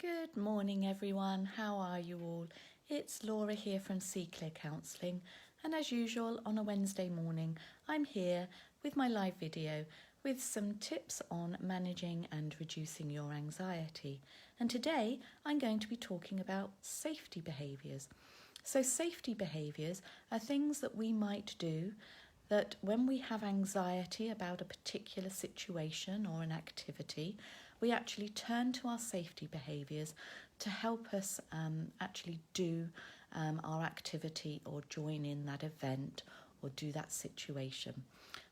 Good morning everyone, how are you all? It's Laura here from See Clear Counselling, and as usual on a Wednesday morning I'm here with my live video with some tips on managing and reducing your anxiety. And today I'm going to be talking about safety behaviours. So safety behaviours are things that we might do that when we have anxiety about a particular situation or an activity, we actually turn to our safety behaviours to help us actually do our activity or join in that event or do that situation.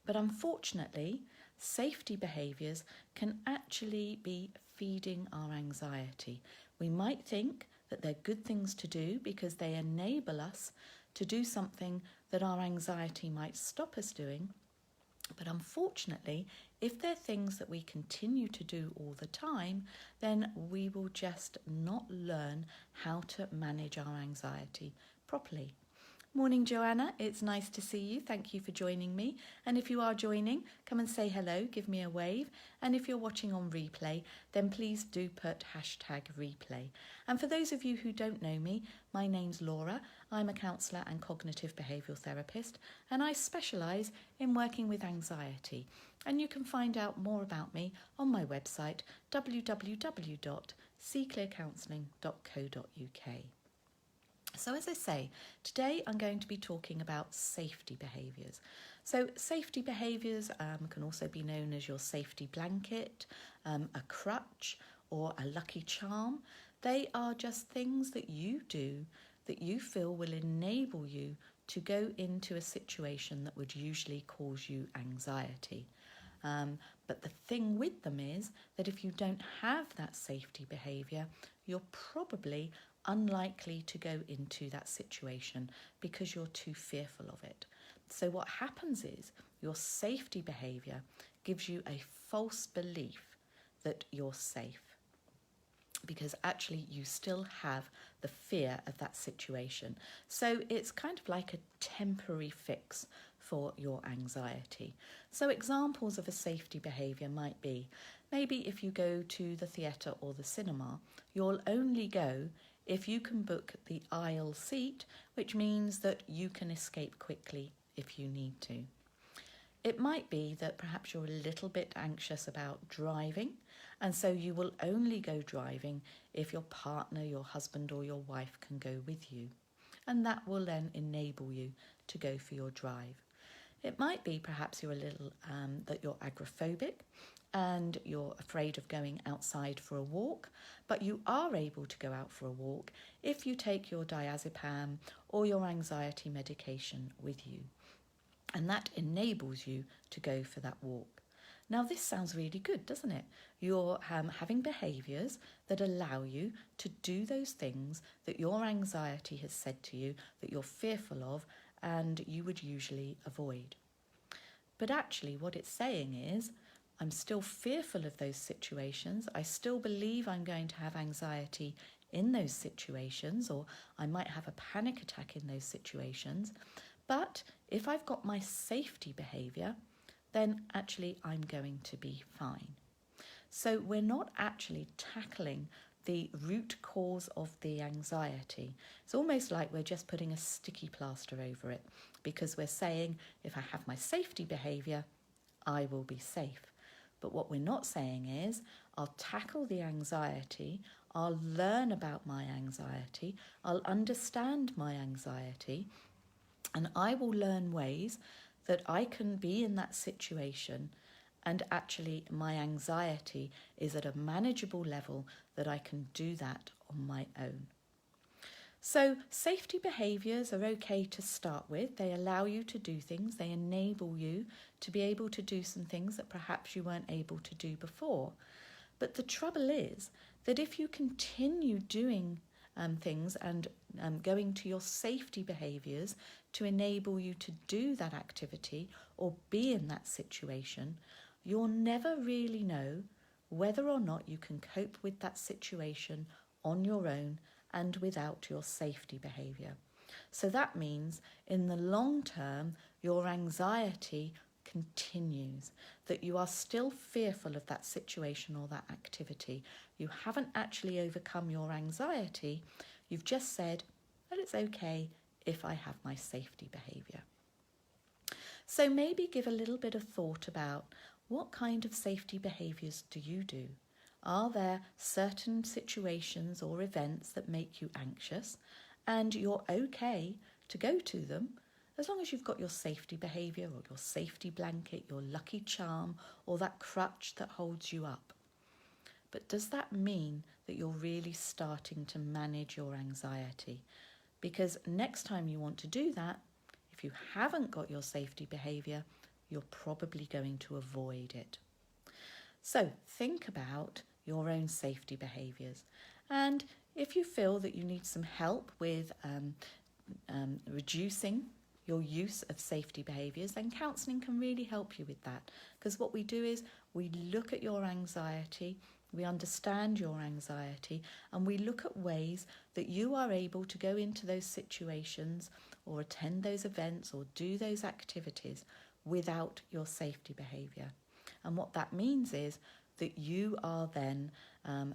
But unfortunately, safety behaviours can actually be feeding our anxiety. We might think that they're good things to do because they enable us to do something that our anxiety might stop us doing. But unfortunately, if they're things that we continue to do all the time, then we will just not learn how to manage our anxiety properly. Morning, Joanna. It's nice to see you. Thank you for joining me. And if you are joining, come and say hello, give me a wave. And if you're watching on replay, then please do put #replay. And for those of you who don't know me, my name's Laura. I'm a counsellor and cognitive behavioural therapist, and I specialise in working with anxiety. And you can find out more about me on my website, www.seeclearcounselling.co.uk. So as I say, today I'm going to be talking about safety behaviours. So safety behaviours can also be known as your safety blanket, a crutch or a lucky charm. They are just things that you do that you feel will enable you to go into a situation that would usually cause you anxiety. But the thing with them is that if you don't have that safety behaviour, you're probably unlikely to go into that situation because you're too fearful of it. So what happens is your safety behaviour gives you a false belief that you're safe, because actually you still have the fear of that situation. So it's kind of like a temporary fix for your anxiety. So examples of a safety behaviour might be, maybe if you go to the theatre or the cinema, you'll only go if you can book the aisle seat, which means that you can escape quickly if you need to. It might be that perhaps you're a little bit anxious about driving, and so you will only go driving if your partner, your husband or your wife can go with you. And that will then enable you to go for your drive. It might be perhaps you're a little, that you're agoraphobic and you're afraid of going outside for a walk, but you are able to go out for a walk if you take your diazepam or your anxiety medication with you. And that enables you to go for that walk. Now this sounds really good, doesn't it? You're having behaviours that allow you to do those things that your anxiety has said to you that you're fearful of and you would usually avoid. But actually what it's saying is, I'm still fearful of those situations. I still believe I'm going to have anxiety in those situations, or I might have a panic attack in those situations. But if I've got my safety behaviour, then actually I'm going to be fine. So we're not actually tackling the root cause of the anxiety. It's almost like we're just putting a sticky plaster over it, because we're saying if I have my safety behaviour, I will be safe. But what we're not saying is I'll tackle the anxiety, I'll learn about my anxiety, I'll understand my anxiety, and I will learn ways that I can be in that situation and actually my anxiety is at a manageable level that I can do that on my own. So safety behaviours are okay to start with. They allow you to do things. They enable you to be able to do some things that perhaps you weren't able to do before. But the trouble is that if you continue doing things and going to your safety behaviours to enable you to do that activity or be in that situation, you'll never really know whether or not you can cope with that situation on your own and without your safety behaviour. So that means in the long term, your anxiety continues, that you are still fearful of that situation or that activity. You haven't actually overcome your anxiety. You've just said that it's okay if I have my safety behaviour. So maybe give a little bit of thought about what kind of safety behaviours do you do? Are there certain situations or events that make you anxious and you're okay to go to them as long as you've got your safety behaviour or your safety blanket, your lucky charm, or that crutch that holds you up? But does that mean that you're really starting to manage your anxiety? Because next time you want to do that, if you haven't got your safety behaviour, you're probably going to avoid it. So think about your own safety behaviours. And if you feel that you need some help with reducing your use of safety behaviours, then counselling can really help you with that. Because what we do is we look at your anxiety, we understand your anxiety, and we look at ways that you are able to go into those situations or attend those events or do those activities without your safety behaviour. And what that means is that you are then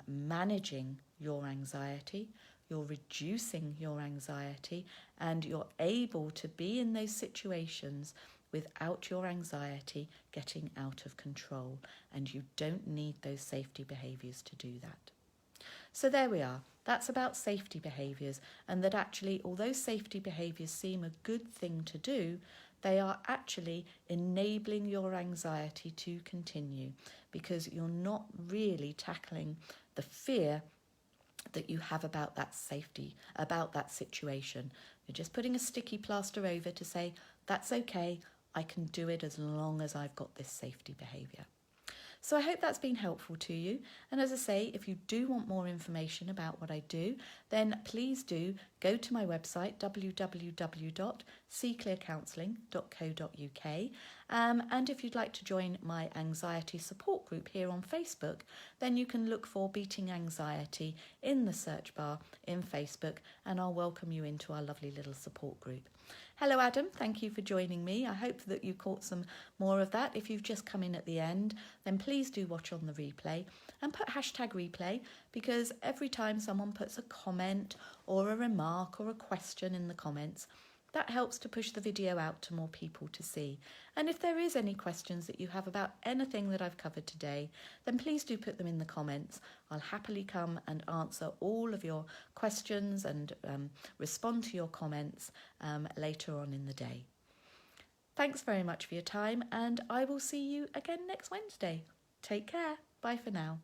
managing your anxiety, you're reducing your anxiety, and you're able to be in those situations without your anxiety getting out of control. And you don't need those safety behaviours to do that. So there we are. That's about safety behaviours, and that actually, although safety behaviours seem a good thing to do, they are actually enabling your anxiety to continue because you're not really tackling the fear that you have about that safety, about that situation. You're just putting a sticky plaster over to say, that's okay, I can do it as long as I've got this safety behaviour. So I hope that's been helpful to you. And as I say, if you do want more information about what I do, then please do go to my website, www.seeclearcounselling.co.uk. And if you'd like to join my anxiety support group here on Facebook, then you can look for Beating Anxiety in the search bar in Facebook, and I'll welcome you into our lovely little support group. Hello Adam, thank you for joining me. I hope that you caught some more of that. If you've just come in at the end, then please do watch on the replay and put #replay, because every time someone puts a comment or a remark or a question in the comments, that helps to push the video out to more people to see. And if there is any questions that you have about anything that I've covered today, then please do put them in the comments. I'll happily come and answer all of your questions and respond to your comments later on in the day. Thanks very much for your time, and I will see you again next Wednesday. Take care. Bye for now.